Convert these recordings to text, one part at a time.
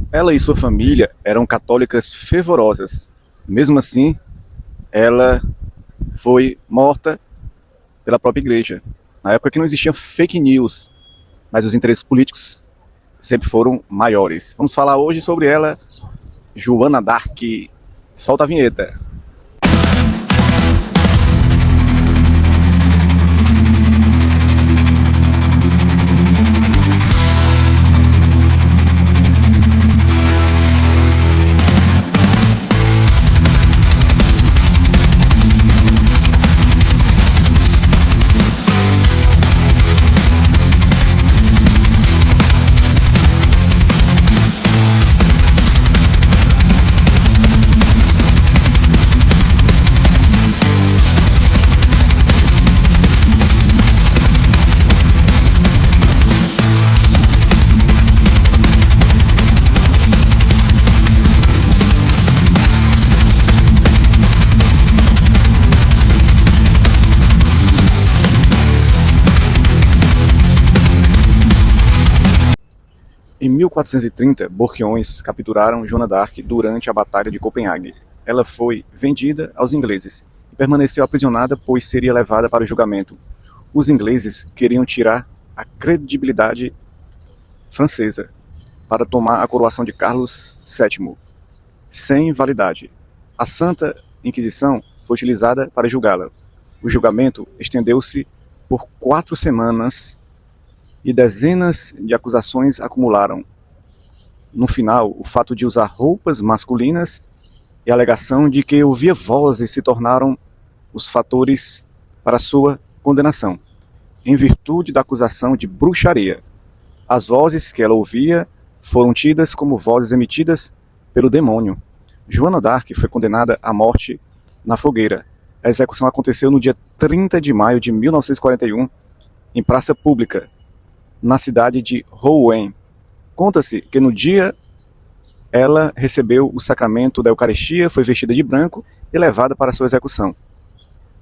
Ela e sua família eram católicas fervorosas. Mesmo assim, ela foi morta pela própria igreja. Na época que não existia fake news, mas os interesses políticos sempre foram maiores. Vamos falar hoje sobre ela, Joana d'Arc. Solta a vinheta. Em 1430, Borquiões capturaram Joana d'Arc durante a Batalha de Copenhague. Ela foi vendida aos ingleses e permaneceu aprisionada, pois seria levada para o julgamento. Os ingleses queriam tirar a credibilidade francesa para tomar a coroação de Carlos VII, sem validade. A Santa Inquisição foi utilizada para julgá-la. O julgamento estendeu-se por 4 semanas e dezenas de acusações acumularam. No final, o fato de usar roupas masculinas e a alegação de que ouvia vozes se tornaram os fatores para sua condenação, em virtude da acusação de bruxaria. As vozes que ela ouvia foram tidas como vozes emitidas pelo demônio. Joana d'Arc foi condenada à morte na fogueira. A execução aconteceu no dia 30 de maio de 1941, em praça pública, na cidade de Rouen. Conta-se que no dia ela recebeu o sacramento da Eucaristia, foi vestida de branco e levada para sua execução.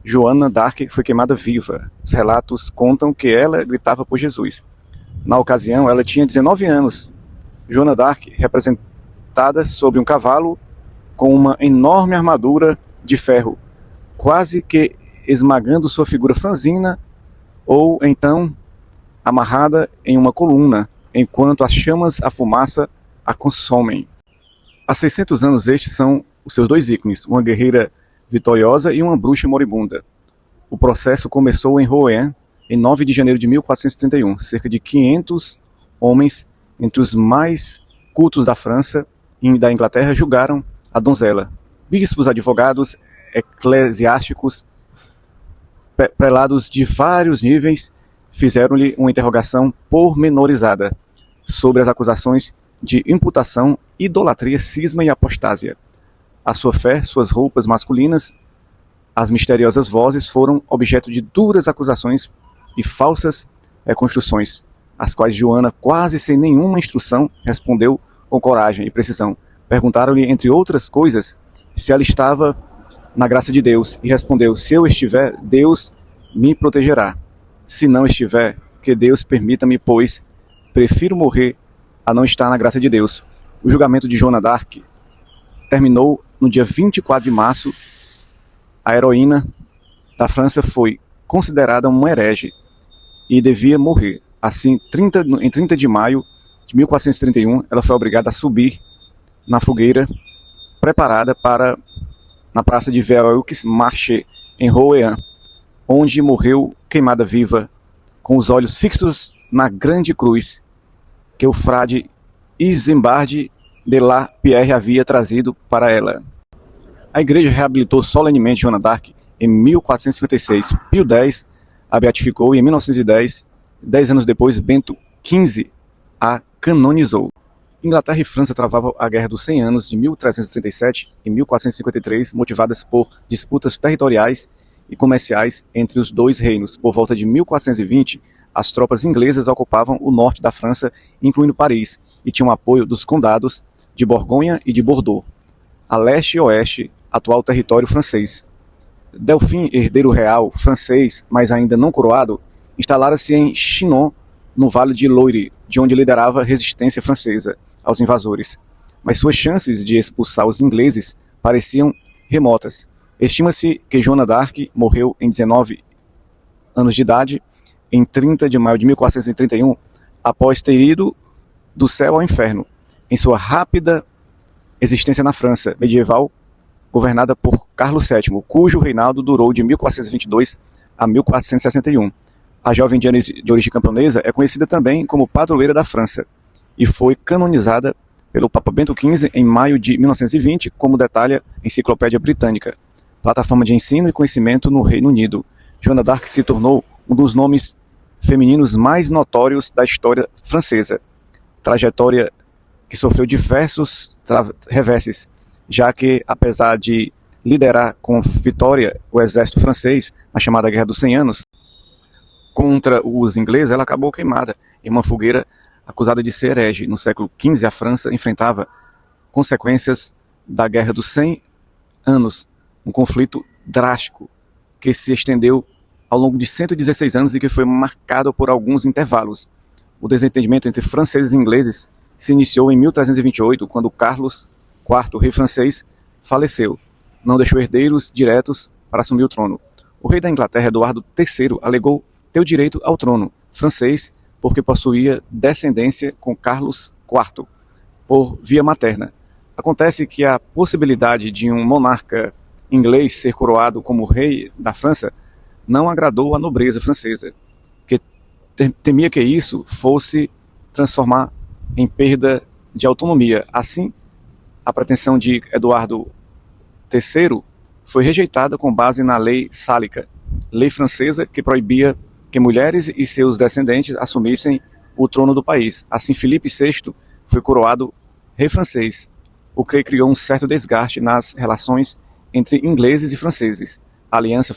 Joana d'Arc foi queimada viva. Os relatos contam que ela gritava por Jesus. Na ocasião, ela tinha 19 anos. Joana d'Arc, representada sobre um cavalo com uma enorme armadura de ferro, quase que esmagando sua figura franzina, ou então amarrada em uma coluna, enquanto as chamas, a fumaça, a consomem. Há 600 anos estes são os seus dois ícones, uma guerreira vitoriosa e uma bruxa moribunda. O processo começou em Rouen, em 9 de janeiro de 1431. Cerca de 500 homens, entre os mais cultos da França e da Inglaterra, julgaram a donzela. Bispos, advogados, eclesiásticos, prelados de vários níveis fizeram-lhe uma interrogação pormenorizada sobre as acusações de imputação, idolatria, cisma e apostásia. A sua fé, suas roupas masculinas, as misteriosas vozes foram objeto de duras acusações e falsas reconstruções, as quais Joana, quase sem nenhuma instrução, respondeu com coragem e precisão. Perguntaram-lhe, entre outras coisas, se ela estava na graça de Deus, e respondeu: se eu estiver, Deus me protegerá. Se não estiver, que Deus permita-me, pois prefiro morrer a não estar na graça de Deus. O julgamento de Joana d'Arc terminou no dia 24 de março. A heroína da França foi considerada uma herege e devia morrer. Assim, em 30 de maio de 1431, ela foi obrigada a subir na fogueira preparada para na praça de Vaux-Marché, em Rouen, onde morreu queimada viva, com os olhos fixos na grande cruz que o frade Isambard de la Pierre havia trazido para ela. A igreja reabilitou solenemente Joana d'Arc em 1456. Pio X a beatificou e em 1910, 10 anos depois, Bento XV a canonizou. Inglaterra e França travavam a Guerra dos 100 Anos de 1337 e 1453, motivadas por disputas territoriais e comerciais entre os dois reinos. Por volta de 1420, as tropas inglesas ocupavam o norte da França, incluindo Paris, e tinham apoio dos condados de Borgonha e de Bordeaux. A leste e oeste, atual território francês. Delfim, herdeiro real francês, mas ainda não coroado, instalara-se em Chinon, no Vale de Loire, de onde liderava a resistência francesa aos invasores. mas suas chances de expulsar os ingleses pareciam remotas. Estima-se que Joana d'Arc morreu em 19 anos de idade, em 30 de maio de 1431, após ter ido do céu ao inferno, em sua rápida existência na França medieval, governada por Carlos VII, cujo reinado durou de 1422 a 1461. A jovem de origem camponesa é conhecida também como padroeira da França e foi canonizada pelo Papa Bento XV em maio de 1920, como detalha a Enciclopédia Britânica, plataforma de ensino e conhecimento no Reino Unido. Joana d'Arc se tornou um dos nomes femininos mais notórios da história francesa, trajetória que sofreu diversos reveses, já que, apesar de liderar com vitória o exército francês na chamada Guerra dos 100 Anos, contra os ingleses, ela acabou queimada em uma fogueira, acusada de ser herege. No século XV, a França enfrentava consequências da Guerra dos 100 Anos, um conflito drástico que se estendeu ao longo de 116 anos e que foi marcado por alguns intervalos. O desentendimento entre franceses e ingleses se iniciou em 1328, quando Carlos IV, rei francês, faleceu. Não deixou herdeiros diretos para assumir o trono. O rei da Inglaterra, Eduardo III, alegou ter o direito ao trono francês porque possuía descendência com Carlos IV por via materna. Acontece que a possibilidade de um monarca inglês ser coroado como rei da França não agradou à nobreza francesa, que temia que isso fosse transformar em perda de autonomia. Assim, a pretensão de Eduardo III foi rejeitada com base na Lei Sálica, lei francesa que proibia que mulheres e seus descendentes assumissem o trono do país. Assim, Filipe VI foi coroado rei francês, o que criou um certo desgaste nas relações entre ingleses e franceses. A aliança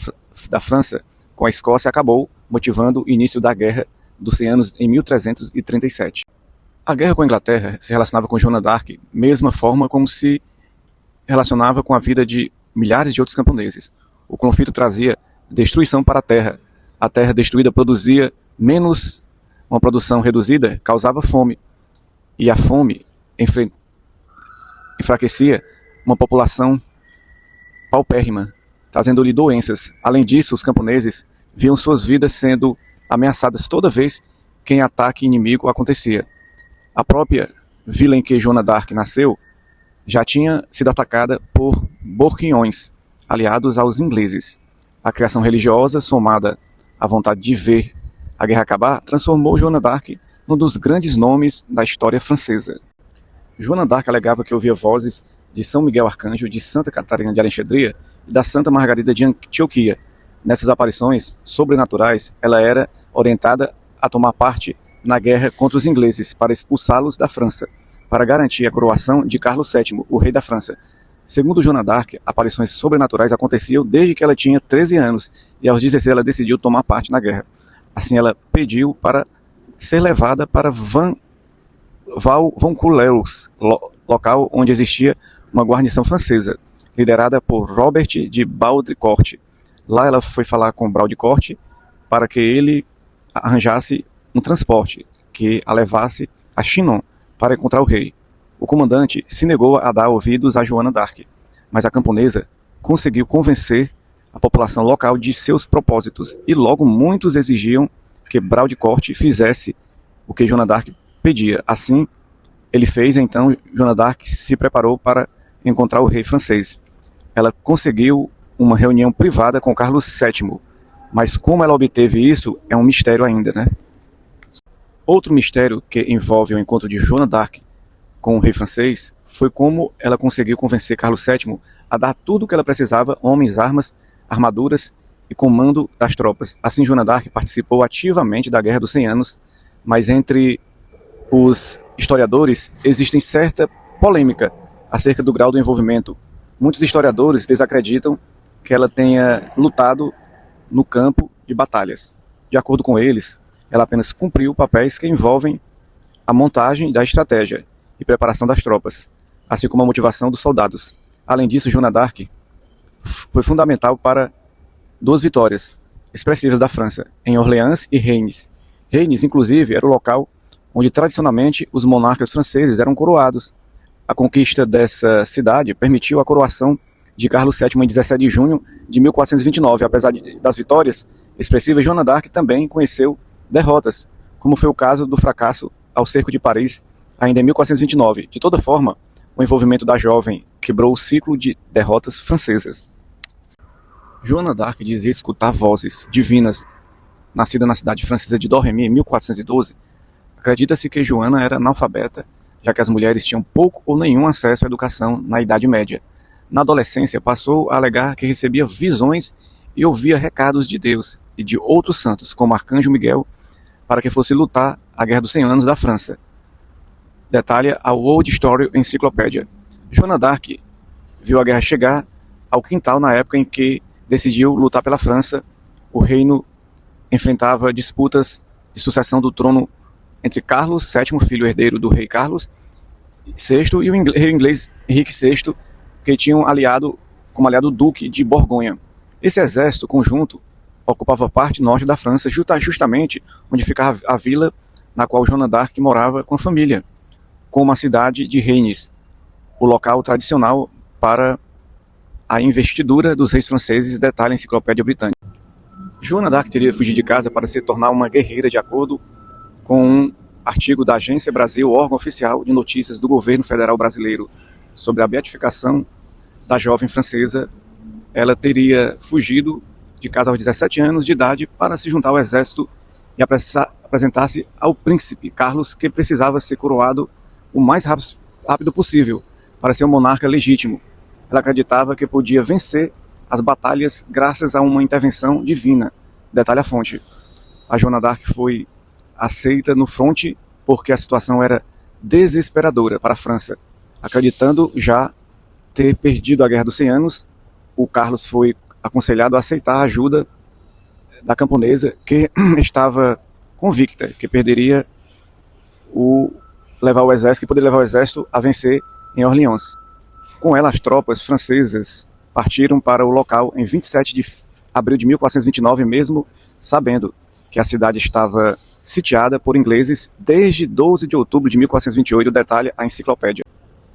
da França com a Escócia acabou, motivando o início da Guerra dos 100 Anos em 1337. A guerra com a Inglaterra se relacionava com Joana d'Arc, mesma forma como se relacionava com a vida de milhares de outros camponeses. O conflito trazia destruição para a terra. A terra destruída produzia menos, uma produção reduzida causava fome, e a fome enfraquecia uma população paupérrima, trazendo-lhe doenças. Além disso, os camponeses viam suas vidas sendo ameaçadas toda vez que um ataque inimigo acontecia. A própria vila em que Joana d'Arc nasceu já tinha sido atacada por borquinhões, aliados aos ingleses. A criação religiosa, somada à vontade de ver a guerra acabar, transformou Joana d'Arc num dos grandes nomes da história francesa. Joana d'Arc alegava que ouvia vozes de São Miguel Arcanjo, de Santa Catarina de Alexandria e da Santa Margarida de Antioquia. Nessas aparições sobrenaturais, ela era orientada a tomar parte na guerra contra os ingleses para expulsá-los da França, para garantir a coroação de Carlos VII, o rei da França. Segundo Joana d'Arc, aparições sobrenaturais aconteciam desde que ela tinha 13 anos e aos 16 ela decidiu tomar parte na guerra. Assim ela pediu para ser levada para Vaucouleurs, local onde existia uma guarnição francesa, liderada por Robert de Baudricourt. Lá ela foi falar com Baudricourt para que ele arranjasse um transporte que a levasse a Chinon para encontrar o rei. O comandante se negou a dar ouvidos a Joana d'Arc, mas a camponesa conseguiu convencer a população local de seus propósitos, e logo muitos exigiam que Baudricourt fizesse o que Joana d'Arc pedia. Assim, ele fez, então Joana d'Arc se preparou para encontrar o rei francês. Ela conseguiu uma reunião privada com Carlos VII, mas como ela obteve isso é um mistério ainda, né? Outro mistério que envolve o encontro de Joana d'Arc com o rei francês foi como ela conseguiu convencer Carlos VII a dar tudo o que ela precisava: homens, armas, armaduras e comando das tropas. Assim, Joana d'Arc participou ativamente da Guerra dos 100 Anos, mas entre os historiadores existe certa polêmica acerca do grau do envolvimento. Muitos historiadores desacreditam que ela tenha lutado no campo de batalhas. De acordo com eles, ela apenas cumpriu papéis que envolvem a montagem da estratégia e preparação das tropas, assim como a motivação dos soldados. Além disso, Joana d'Arc foi fundamental para duas vitórias expressivas da França, em Orleans e Reims. Reims, inclusive, era o local onde tradicionalmente os monarcas franceses eram coroados. A conquista dessa cidade permitiu a coroação de Carlos VII em 17 de junho de 1429. Apesar das vitórias expressivas, Joana d'Arc também conheceu derrotas, como foi o caso do fracasso ao cerco de Paris, ainda em 1429. De toda forma, o envolvimento da jovem quebrou o ciclo de derrotas francesas. Joana d'Arc dizia escutar vozes divinas. Nascida na cidade francesa de Domremy em 1412, acredita-se que Joana era analfabeta, já que as mulheres tinham pouco ou nenhum acesso à educação na Idade Média. Na adolescência, passou a alegar que recebia visões e ouvia recados de Deus e de outros santos, como Arcanjo Miguel, para que fosse lutar a Guerra dos 100 Anos da França. Detalha a World Story Encyclopedia. Joana d'Arc viu a guerra chegar ao quintal na época em que decidiu lutar pela França. O reino enfrentava disputas de sucessão do trono entre Carlos VII, filho herdeiro do rei Carlos VI, e o rei inglês Henrique VI, que tinham como aliado o Duque de Borgonha. Esse exército conjunto ocupava parte norte da França, justamente onde ficava a vila na qual Joana d'Arc morava com a família, como a cidade de Reims, o local tradicional para a investidura dos reis franceses, detalha a Enciclopédia Britânica. Joana d'Arc teria fugido de casa para se tornar uma guerreira, de acordo com um artigo da Agência Brasil, órgão oficial de notícias do governo federal brasileiro, sobre a beatificação da jovem francesa. Ela teria fugido de casa aos 17 anos de idade para se juntar ao exército e apresentar-se ao príncipe Carlos, que precisava ser coroado o mais rápido possível para ser um monarca legítimo. Ela acreditava que podia vencer as batalhas graças a uma intervenção divina, detalha a fonte. A Joana d'Arc foi aceita no fronte porque a situação era desesperadora para a França. Acreditando já ter perdido a Guerra dos 100 Anos, o Carlos foi aconselhado a aceitar a ajuda da camponesa, que estava convicta que poderia levar o exército a vencer em Orleans. Com ela, as tropas francesas partiram para o local em 27 de abril de 1429, mesmo sabendo que a cidade estava sitiada por ingleses desde 12 de outubro de 1428, detalha a enciclopédia.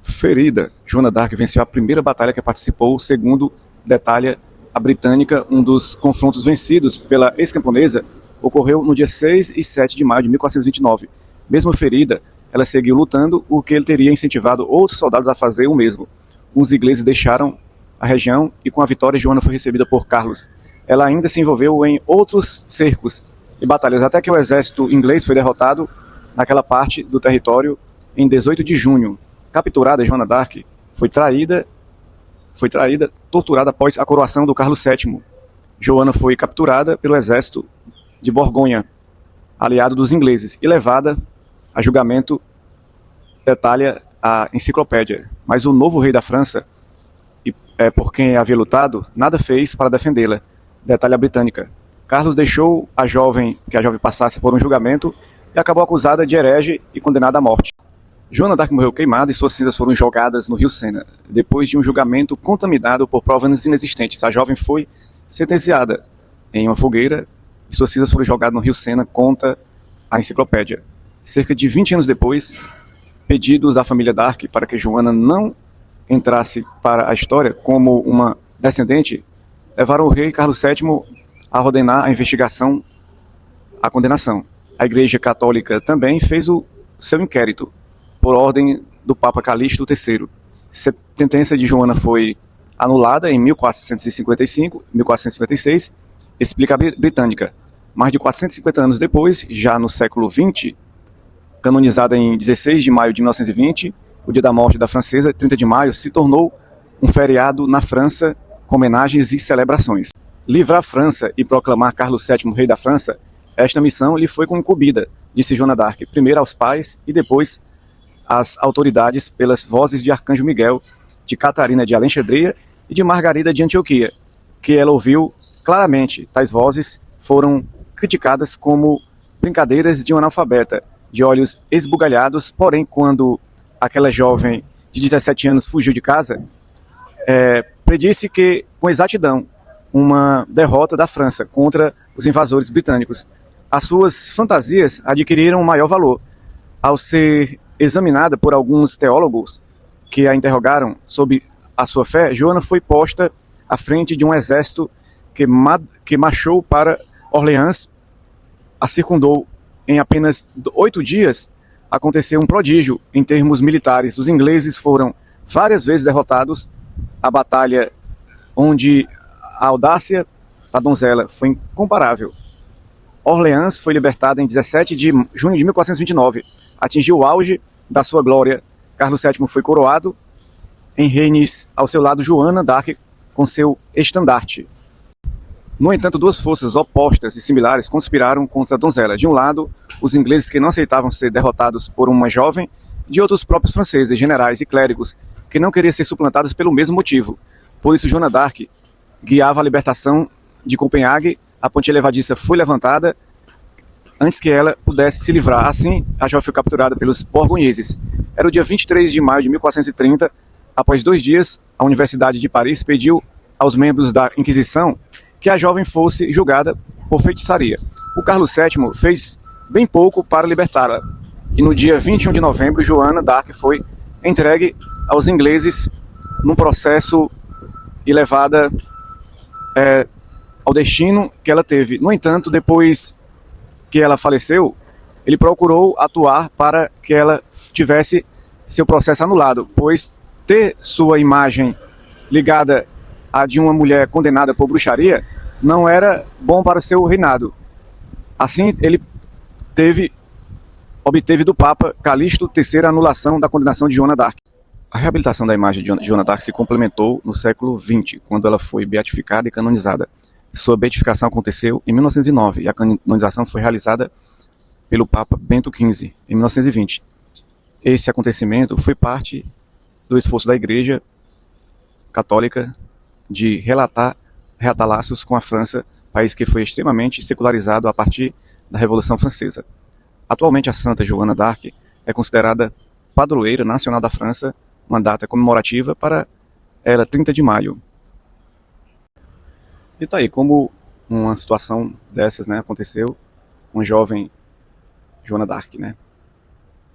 Ferida, Joana d'Arc venceu a primeira batalha que participou, segundo detalha a britânica. Um dos confrontos vencidos pela ex-camponesa ocorreu no dia 6 e 7 de maio de 1429. Mesmo ferida, ela seguiu lutando, o que ele teria incentivado outros soldados a fazer o mesmo. Os ingleses deixaram a região e com a vitória Joana foi recebida por Carlos. Ela ainda se envolveu em outros cercos e batalhas, até que o exército inglês foi derrotado naquela parte do território em 18 de junho. Capturada, Joana d'Arc foi traída, torturada após a coroação do Carlos VII. Joana foi capturada pelo exército de Borgonha, aliado dos ingleses, e levada a julgamento, detalha a enciclopédia. Mas o novo rei da França, por quem havia lutado, nada fez para defendê-la, detalha a britânica. Carlos deixou que a jovem passasse por um julgamento e acabou acusada de herege e condenada à morte. Joana d'Arc morreu queimada e suas cinzas foram jogadas no rio Sena. Depois de um julgamento contaminado por provas inexistentes, a jovem foi sentenciada em uma fogueira e suas cinzas foram jogadas no rio Sena, conta a enciclopédia. Cerca de 20 anos depois, pedidos da família d'Arc para que Joana não entrasse para a história como uma descendente, levaram o rei Carlos VII a ordenar a investigação, a condenação. A Igreja Católica também fez o seu inquérito, por ordem do Papa Calixto III. A sentença de Joana foi anulada em 1456, explica a britânica. Mais de 450 anos depois, já no século XX, canonizada em 16 de maio de 1920, o dia da morte da francesa, 30 de maio, se tornou um feriado na França com homenagens e celebrações. Livrar a França e proclamar Carlos VII rei da França, esta missão lhe foi incumbida, disse Joana d'Arc, primeiro aos pais e depois às autoridades pelas vozes de Arcanjo Miguel, de Catarina de Alexandria e de Margarida de Antioquia, que ela ouviu claramente. Tais vozes foram criticadas como brincadeiras de um analfabeta, de olhos esbugalhados, porém, quando aquela jovem de 17 anos fugiu de casa, predisse que, com exatidão, uma derrota da França contra os invasores britânicos. As suas fantasias adquiriram maior valor. Ao ser examinada por alguns teólogos, que a interrogaram sobre a sua fé, Joana foi posta à frente de um exército que marchou para Orleans, a circundou em apenas 8 dias. Aconteceu um prodígio em termos militares. Os ingleses foram várias vezes derrotados. A batalha onde a audácia da donzela foi incomparável. Orleans foi libertada em 17 de junho de 1429. Atingiu o auge da sua glória. Carlos VII foi coroado. Em Reims, ao seu lado, Joana d'Arc com seu estandarte. No entanto, duas forças opostas e similares conspiraram contra a donzela. De um lado, os ingleses que não aceitavam ser derrotados por uma jovem, de outros próprios franceses, generais e clérigos, que não queriam ser suplantados pelo mesmo motivo. Por isso, Joana d'Arc guiava a libertação de Copenhague. A ponte levadiça foi levantada antes que ela pudesse se livrar. Assim, a jovem foi capturada pelos borgonheses. Era o dia 23 de maio de 1430. Após 2 dias, a Universidade de Paris pediu aos membros da Inquisição que a jovem fosse julgada por feitiçaria. O Carlos VII fez bem pouco para libertá-la. E no dia 21 de novembro, Joana d'Arc foi entregue aos ingleses num processo e levada ao destino que ela teve. No entanto, depois que ela faleceu, ele procurou atuar para que ela tivesse seu processo anulado, pois ter sua imagem ligada à de uma mulher condenada por bruxaria não era bom para seu reinado. Assim, ele obteve do Papa Calixto III a anulação da condenação de Joana d'Arc. A reabilitação da imagem de Joana d'Arc se complementou no século XX, quando ela foi beatificada e canonizada. Sua beatificação aconteceu em 1909 e a canonização foi realizada pelo Papa Bento XV em 1920. Esse acontecimento foi parte do esforço da Igreja Católica de reatar laços com a França, país que foi extremamente secularizado a partir da Revolução Francesa. Atualmente, a Santa Joana d'Arc é considerada padroeira nacional da França, uma data comemorativa para ela, 30 de maio. E tá aí, como uma situação dessas, né, aconteceu com a jovem Joana d'Arc, né?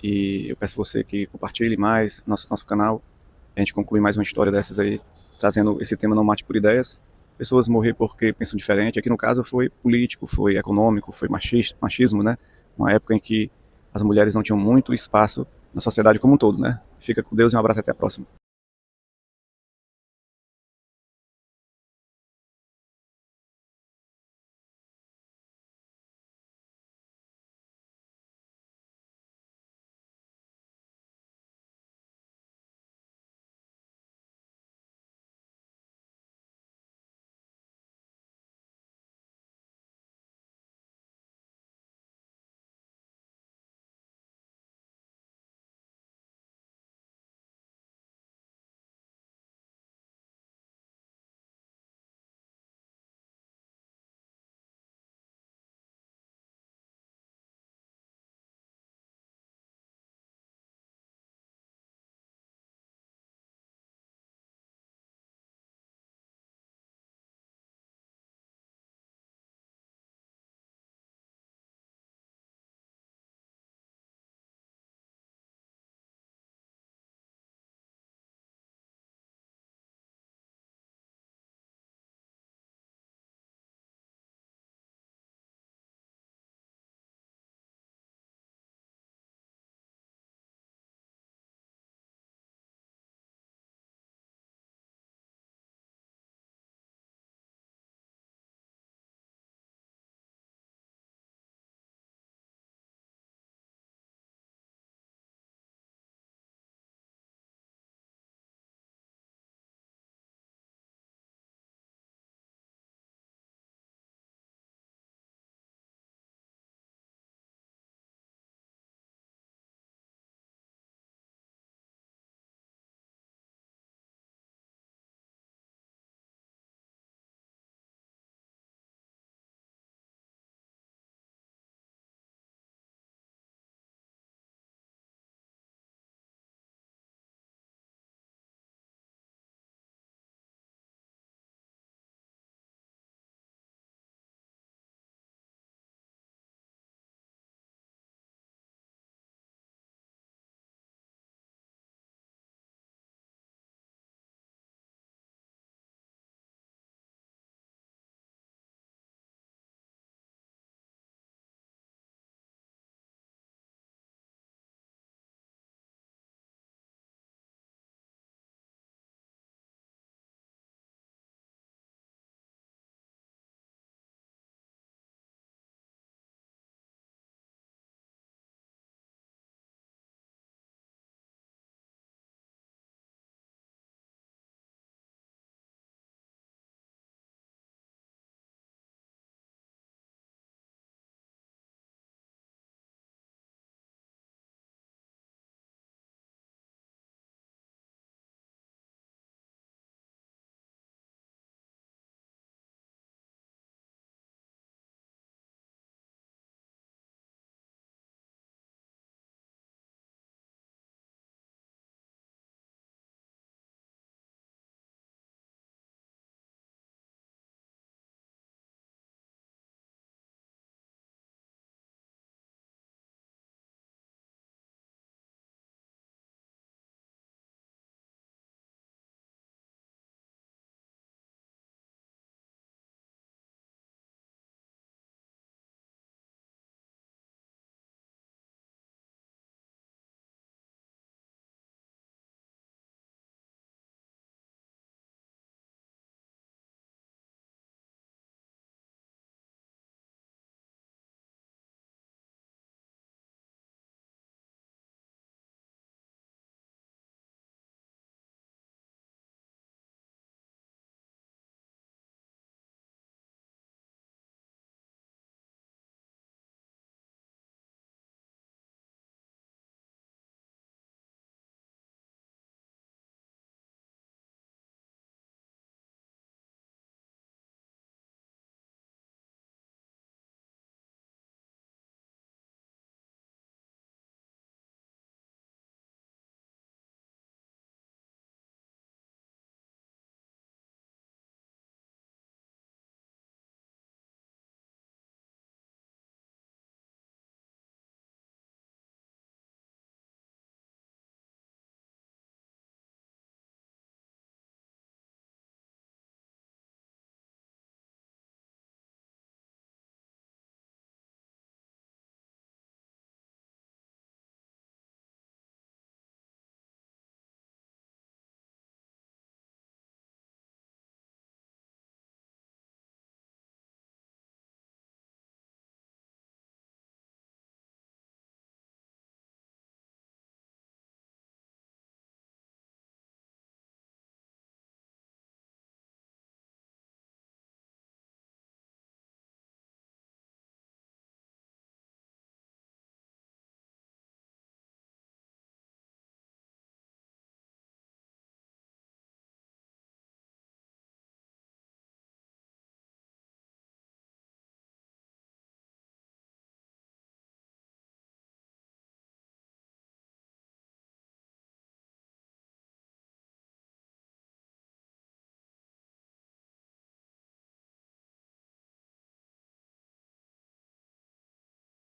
E eu peço você que compartilhe mais nosso canal. A gente conclui mais uma história dessas aí, trazendo esse tema Não Mate por Ideias. Pessoas morrer porque pensam diferente. Aqui no caso foi político, foi econômico, foi machismo, né? Uma época em que as mulheres não tinham muito espaço na sociedade como um todo, né? Fica com Deus e um abraço, até a próxima.